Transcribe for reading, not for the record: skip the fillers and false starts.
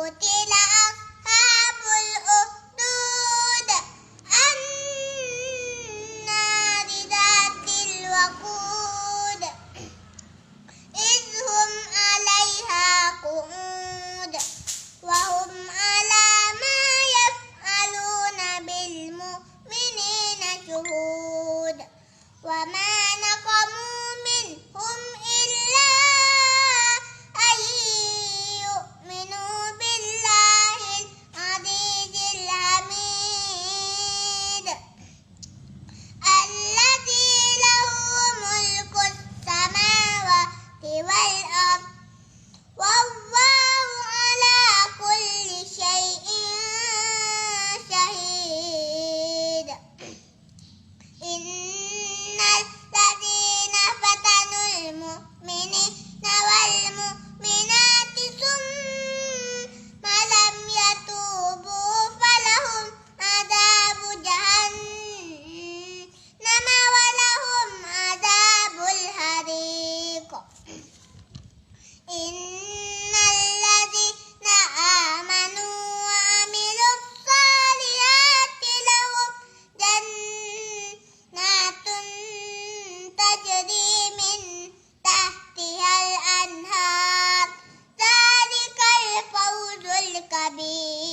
قتل أصحاب الأخدود النار ذات الوقود إذ هم عليها قعود وهم على ما يفعلون بالمؤمنين شهود وما نقموا منهم إلا أن يؤمنوا بالله العزيز الحميد الذي له ملك السماوات والأرض والله على كل شيء شهيد إن الذين فتنوا المؤمنين والمؤمنات ثم لم يتوبوا فلهم عذاب جهنم ولهم عذاب الحريق إن الذين آمنوا وعملوا الصالحات لهم جنات تجري من تحتها الأنهار ذلك الفوز الكبير